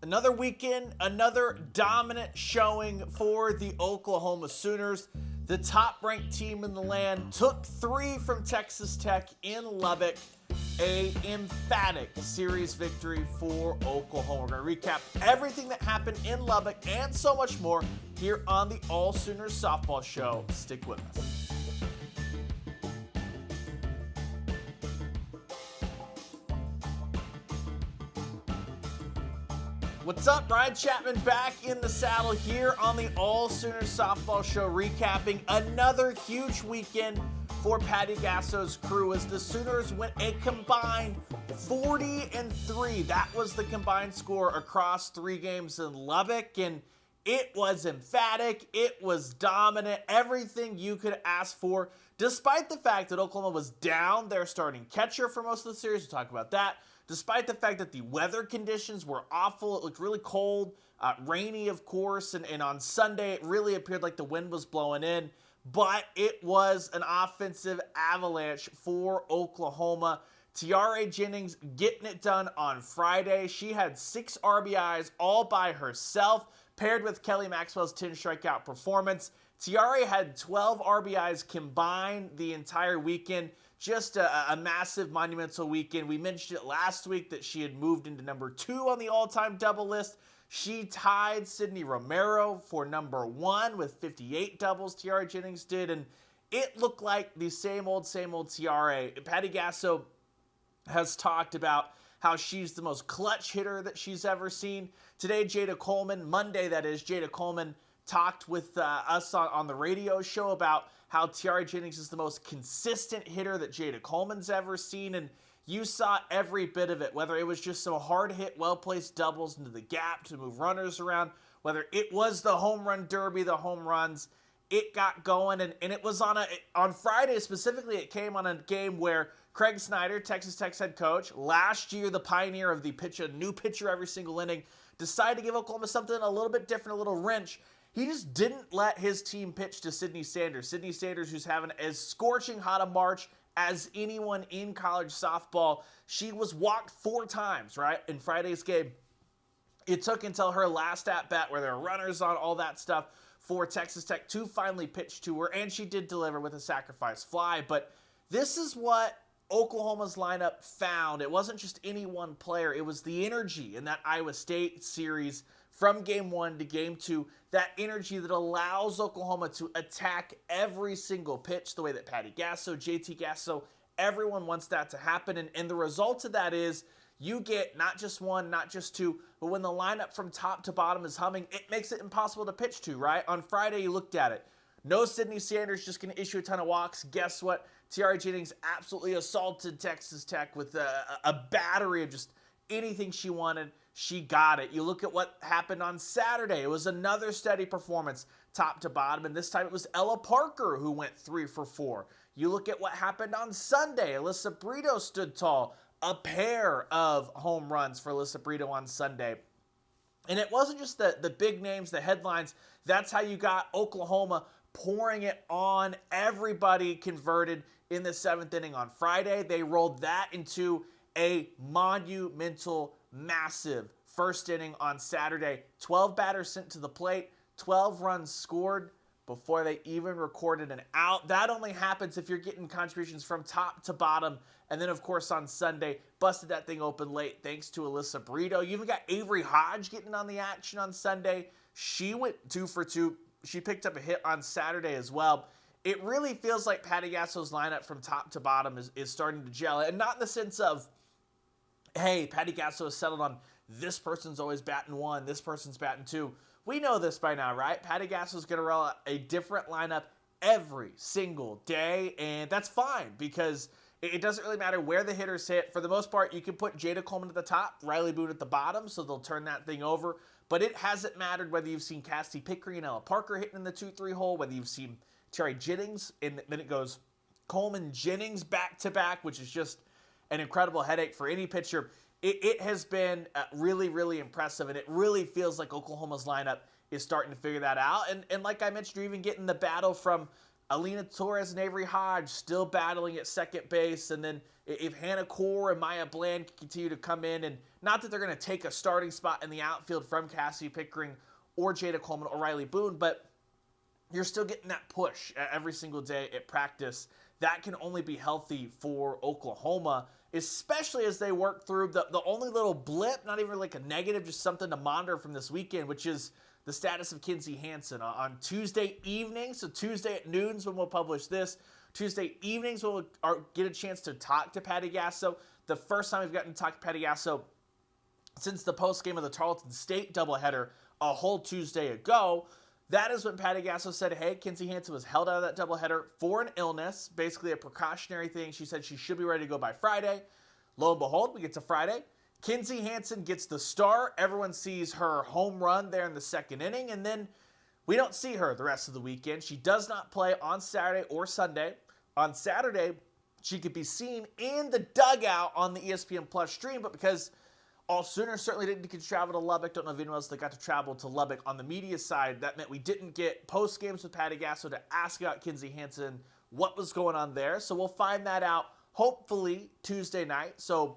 Another weekend, another dominant showing for the Oklahoma Sooners. The top-ranked team in the land took 3 from Texas Tech in Lubbock. A emphatic series victory for Oklahoma. We're going to recap everything that happened in Lubbock and so much more here on the AllSooners Softball Show. Stick with us. What's up? Ryan Chapman back in the saddle here on the AllSooners Softball Show, recapping another huge weekend for Patty Gasso's crew as the Sooners went a combined 40-3. That was the combined score across 3 games in Lubbock, and it was emphatic. It was dominant. Everything you could ask for, despite the fact that Oklahoma was down their starting catcher for most of the series. We'll talk about that. Despite the fact that the weather conditions were awful, it looked really cold, rainy, of course, and on Sunday it really appeared like the wind was blowing in, but it was an offensive avalanche for Oklahoma. Tiare Jennings getting it done on Friday. She had 6 RBIs all by herself, paired with Kelly Maxwell's 10 strikeout performance. Tiare had 12 RBIs combined the entire weekend. Just a massive, monumental weekend. We mentioned it last week that she had moved into number 2 on the all-time double list. She tied Sydney Romero for number 1 with 58 doubles. Tiare Jennings did, and it looked like the same old Tiare. Patty Gasso has talked about how she's the most clutch hitter that she's ever seen. Today, Monday that is, Jada Coleman talked with us on the radio show about how Tiare Jennings is the most consistent hitter that Jada Coleman's ever seen, and you saw every bit of it, whether it was just some hard-hit, well-placed doubles into the gap to move runners around, whether it was the home run derby, the home runs, it got going, and it was on Friday specifically, it came on a game where Craig Snyder, Texas Tech's head coach, last year the pioneer of the new pitcher every single inning, decided to give Oklahoma something a little bit different, a little wrench. He just didn't let his team pitch to Sydney Sanders. Sydney Sanders, who's having as scorching hot a March as anyone in college softball. She was walked 4 times, right, in Friday's game. It took until her last at-bat, where there were runners on, all that stuff, for Texas Tech to finally pitch to her, and she did deliver with a sacrifice fly. But this is what Oklahoma's lineup found. It wasn't just any one player. It was the energy in that Iowa State series from game 1 to game 2, that energy that allows Oklahoma to attack every single pitch the way that Patty Gasso, JT Gasso, everyone wants that to happen. And the result of that is you get not just 1, not just 2, but when the lineup from top to bottom is humming, it makes it impossible to pitch to, right? On Friday, you looked at it. No Sydney Sanders just going to issue a ton of walks. Guess what? Tiare Jennings absolutely assaulted Texas Tech with a battery of just anything she wanted. She got it. You look at what happened on Saturday. It was another steady performance, top to bottom, and this time it was Ella Parker who went 3 for 4. You look at what happened on Sunday. Alyssa Brito stood tall. A pair of home runs for Alyssa Brito on Sunday. And it wasn't just the big names, the headlines. That's how you got Oklahoma pouring it on. Everybody converted in the 7th inning on Friday. They rolled that into a monumental, massive first inning on Saturday. 12 batters sent to the plate, 12 runs scored before they even recorded an out. That only happens if you're getting contributions from top to bottom. And then, of course, on Sunday, busted that thing open late thanks to Alyssa Brito. You even got Avery Hodge getting on the action on Sunday. She went 2 for 2. She picked up a hit on Saturday as well. It really feels like Patty Gasso's lineup from top to bottom is starting to gel. And not in the sense of, hey, Patty Gasso has settled on this person's always batting 1, this person's batting 2. We know this by now, right? Patty Gasso's going to roll out a different lineup every single day, and that's fine because it doesn't really matter where the hitters hit. For the most part, you can put Jada Coleman at the top, Riley Boone at the bottom, so they'll turn that thing over. But it hasn't mattered whether you've seen Cassie Pickering and Ella Parker hitting in the 2-3 hole, whether you've seen Tiare Jennings, and then it goes Coleman Jennings back-to-back, which is just an incredible headache for any pitcher. It has been really, really impressive, and it really feels like Oklahoma's lineup is starting to figure that out. And like I mentioned, you're even getting the battle from Alina Torres and Avery Hodge still battling at second base. And then if Hannah Core and Maya Bland continue to come in and Not that they're going to take a starting spot in the outfield from Cassie Pickering or Jada Coleman or Riley Boone, but you're still getting that push every single day at practice. That can only be healthy for Oklahoma, especially as they work through the only little blip, not even like a negative, just something to monitor from this weekend, which is the status of Kinsey Hansen. On Tuesday evening, so Tuesday at noons when we'll publish this, Tuesday evenings we'll get a chance to talk to Patty Gasso. The first time we've gotten to talk to Patty Gasso since the postgame of the Tarleton State doubleheader a whole Tuesday ago. That is when Patty Gasso said, hey, Kinsey Hansen was held out of that doubleheader for an illness, basically a precautionary thing. She said she should be ready to go by Friday. Lo and behold, we get to Friday. Kinsey Hansen gets the start. Everyone sees her home run there in the second inning, and then we don't see her the rest of the weekend. She does not play on Saturday or Sunday. On Saturday, she could be seen in the dugout on the ESPN Plus stream, but because AllSooners certainly didn't get to travel to Lubbock. Don't know if anyone else that got to travel to Lubbock on the media side. That meant we didn't get post games with Patty Gasso to ask about Kinsey Hansen, what was going on there. So we'll find that out hopefully Tuesday night. So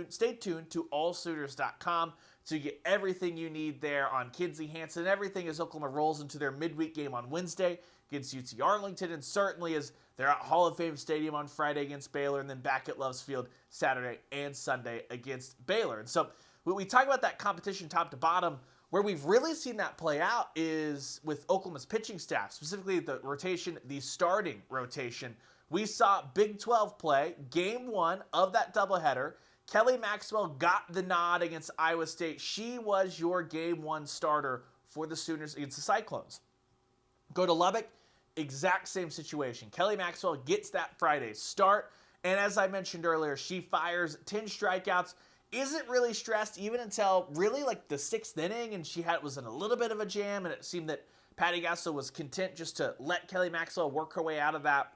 stay tuned to allsooners.com to get everything you need there on Kinsey Hansen. Everything as Oklahoma rolls into their midweek game on Wednesday against UT-Arlington, and certainly as they're at Hall of Fame Stadium on Friday against Baylor, and then back at Loves Field Saturday and Sunday against Baylor. And so when we talk about that competition top to bottom, where we've really seen that play out is with Oklahoma's pitching staff, specifically the rotation, the starting rotation. We saw Big 12 play, game one of that doubleheader. Kelly Maxwell got the nod against Iowa State. She was your game one starter for the Sooners against the Cyclones. Go to Lubbock, exact same situation. Kelly Maxwell gets that Friday start, and as I mentioned earlier, she fires 10 strikeouts, isn't really stressed even until really like the 6th inning, and was in a little bit of a jam, and it seemed that Patty Gasso was content just to let Kelly Maxwell work her way out of that.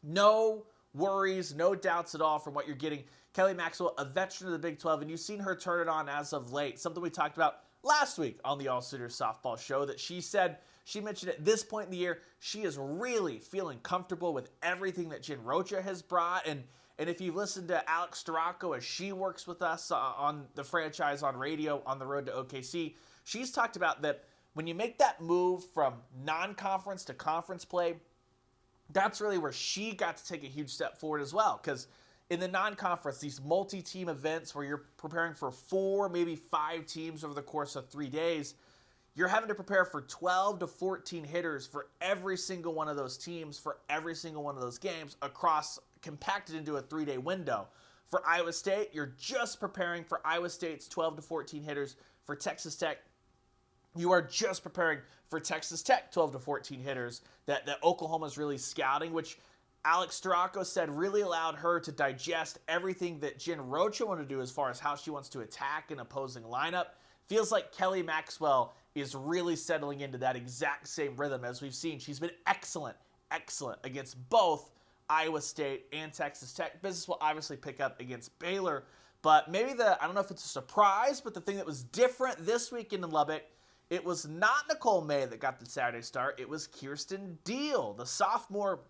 No worries, no doubts at all from what you're getting. Kelly Maxwell, a veteran of the Big 12, and you've seen her turn it on as of late, something we talked about last week on the AllSooners Softball Show, that she mentioned at this point in the year, she is really feeling comfortable with everything that Jen Rocha has brought. And if you've listened to Alex Storako as she works with us on the franchise on radio on the road to OKC, she's talked about that when you make that move from non-conference to conference play, that's really where she got to take a huge step forward as well. Because in the non-conference, these multi-team events where you're preparing for 4, maybe 5 teams over the course of 3 days, you're having to prepare for 12 to 14 hitters for every single one of those teams, for every single one of those games, compacted into a 3-day window. For Iowa State, you're just preparing for Iowa State's 12 to 14 hitters. For Texas Tech, you are just preparing for Texas Tech 12 to 14 hitters that Oklahoma's really scouting, which Alex Storako said really allowed her to digest everything that Jen Rocha wanted to do as far as how she wants to attack an opposing lineup. Feels like Kelly Maxwell is really settling into that exact same rhythm as we've seen. She's been excellent against both Iowa State and Texas Tech. Business will obviously pick up against Baylor, but maybe I don't know if it's a surprise, but the thing that was different this weekend in Lubbock, it was not Nicole May that got the Saturday start. It was Kirsten Deal, the sophomore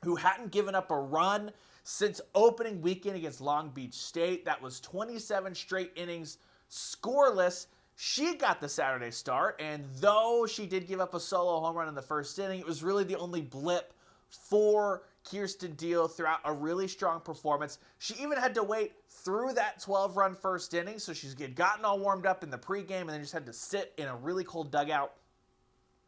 who hadn't given up a run since opening weekend against Long Beach State. That was 27 straight innings scoreless. She got the Saturday start, and though she did give up a solo home run in the first inning, it was really the only blip for Kirsten Deal throughout a really strong performance. She even had to wait through that 12-run first inning, so she's gotten all warmed up in the pregame and then just had to sit in a really cold dugout.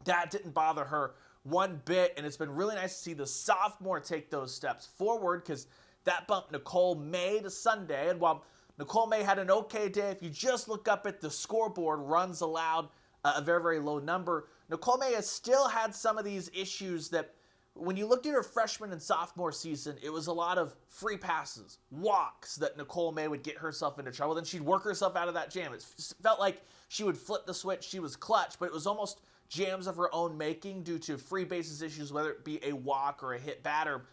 That didn't bother her one bit, and it's been really nice to see the sophomore take those steps forward, because that bumped Nicole May to Sunday. And while Nicole May had an okay day, if you just look up at the scoreboard, runs allowed, a very, very low number, Nicole May has still had some of these issues that when you looked at her freshman and sophomore season, it was a lot of free passes, walks that Nicole May would get herself into trouble. Then she'd work herself out of that jam. It felt like she would flip the switch. She was clutch, but it was almost jams of her own making due to free bases issues, whether it be a walk or a hit batter.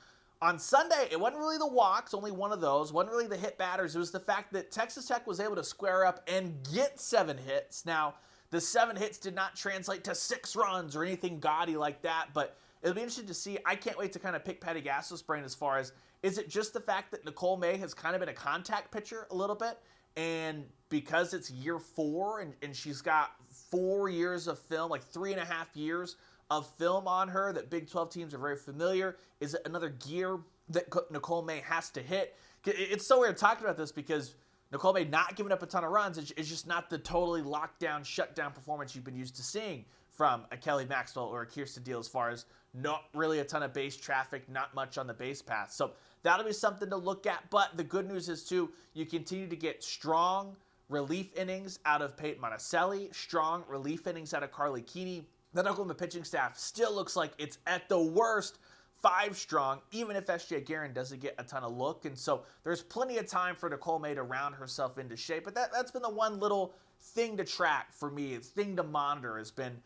On Sunday, it wasn't really the walks, only one of those. It wasn't really the hit batters. It was the fact that Texas Tech was able to square up and get 7 hits. Now, the 7 hits did not translate to 6 runs or anything gaudy like that, but it'll be interesting to see. I can't wait to kind of pick Patty Gasso's brain as far as, is it just the fact that Nicole May has kind of been a contact pitcher a little bit, And because it's year 4 and she's got 4 years of film, like 3.5 years of film on her that Big 12 teams are very familiar, is it another gear that Nicole May has to hit? It's so weird talking about this because Nicole May not giving up a ton of runs is just not the totally locked down, shut down performance you've been used to seeing from a Kelly Maxwell or a Kirsten Deal, as far as not really a ton of base traffic, not much on the base path. So that'll be something to look at. But the good news is, too, you continue to get strong relief innings out of Peyton Monticelli, strong relief innings out of Carly Keeney. The Oklahoma pitching staff still looks like it's at the worst 5 strong, even if S.J. Guerin doesn't get a ton of look. And so there's plenty of time for Nicole May to round herself into shape. But that's been the one little thing to track for me, thing to monitor, has been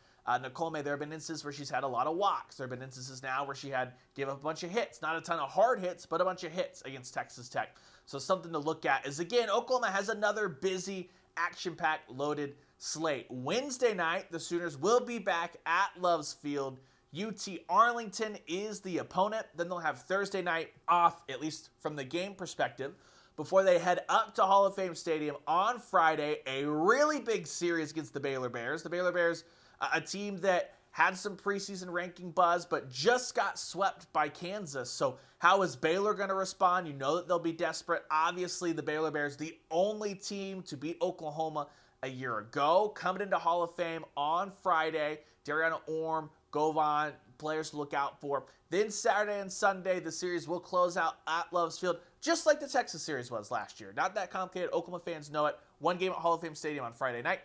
Nicole May. There have been instances where she's had a lot of walks. There have been instances now where she gave up a bunch of hits. Not a ton of hard hits, but a bunch of hits against Texas Tech. So something to look at is, again, Oklahoma has another busy, action-packed, loaded slate. Wednesday night, the Sooners will be back at Loves Field. UT-Arlington is the opponent. Then they'll have Thursday night off, at least from the game perspective, before they head up to Hall of Fame Stadium on Friday. A really big series against the Baylor Bears. The Baylor Bears, a team that had some preseason ranking buzz, but just got swept by Kansas. So how is Baylor going to respond? You know that they'll be desperate. Obviously, the Baylor Bears, the only team to beat Oklahoma a year ago, coming into Hall of Fame on Friday. Dariana Orme, Govan, players to look out for. Then Saturday and Sunday, the series will close out at Loves Field, just like the Texas series was last year. Not that complicated. Oklahoma fans know it. One game at Hall of Fame Stadium on Friday night.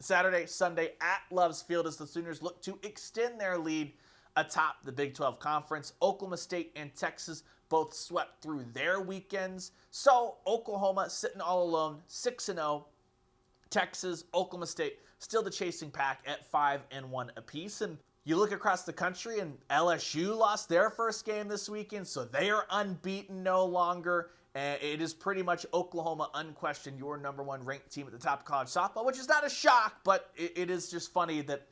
Saturday, Sunday at Loves Field as the Sooners look to extend their lead atop the Big 12 Conference. Oklahoma State and Texas both swept through their weekends. So Oklahoma sitting all alone, 6-0. Texas, Oklahoma State, still the chasing pack at 5-1 apiece. And you look across the country, and LSU lost their first game this weekend, so they are unbeaten no longer. And it is pretty much Oklahoma, unquestioned, your number 1 ranked team at the top of college softball, which is not a shock, but it is just funny that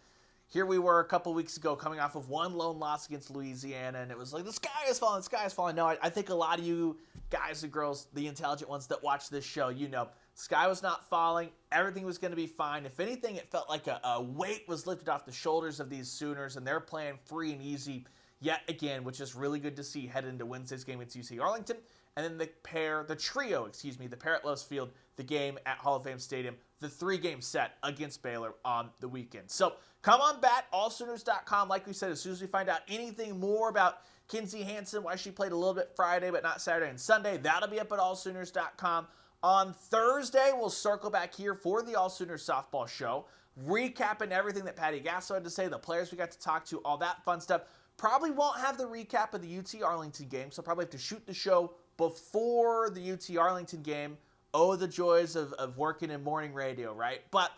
here we were a couple weeks ago coming off of one lone loss against Louisiana, and it was like, the sky is falling, the sky is falling. No, I think a lot of you guys and girls, the intelligent ones that watch this show, you know, sky was not falling. Everything was going to be fine. If anything, it felt like a weight was lifted off the shoulders of these Sooners, and they're playing free and easy yet again, which is really good to see headed into Wednesday's game against UT-Arlington. And then the pair at Loves Field, the game at Hall of Fame Stadium, the 3-game set against Baylor on the weekend. So come on back, AllSooners.com. Like we said, as soon as we find out anything more about Kinsey Hansen, why she played a little bit Friday but not Saturday and Sunday, that'll be up at AllSooners.com. On Thursday, we'll circle back here for the AllSooners Softball Show, recapping everything that Patty Gasso had to say, the players we got to talk to, all that fun stuff. Probably won't have the recap of the UT-Arlington game, so probably have to shoot the show before the UT-Arlington game. Oh, the joys of working in morning radio, right? But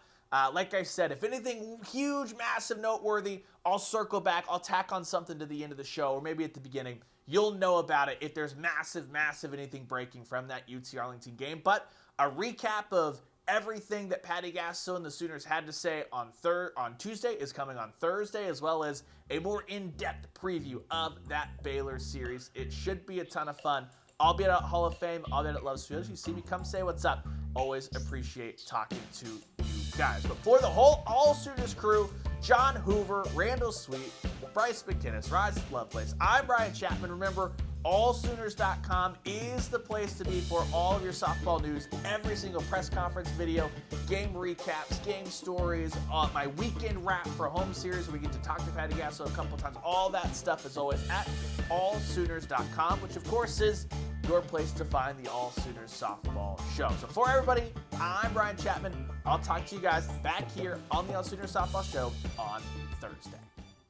like I said, if anything huge, massive, noteworthy, I'll circle back. I'll tack on something to the end of the show, or maybe at the beginning. You'll know about it if there's massive anything breaking from that UT-Arlington game. But a recap of everything that Patty Gasso and the Sooners had to say on Tuesday is coming on Thursday, as well as a more in-depth preview of that Baylor series. It should be a ton of fun. I'll be at Hall of Fame. I'll be at Loves Field. If you see me, come say what's up. Always appreciate talking to you guys. But for the whole All-Sooners crew, John Hoover, Randall Sweet, Bryce McKinnis, Rise Lovelace, I'm Ryan Chapman. Remember, AllSooners.com is the place to be for all of your softball news. Every single press conference video, game recaps, game stories, my weekend wrap for home series where we get to talk to Patty Gasso a couple times. All that stuff is always at AllSooners.com, which of course is your place to find the AllSooners Softball Show. So for everybody, I'm Ryan Chapman. I'll talk to you guys back here on the AllSooners Softball Show on Thursday.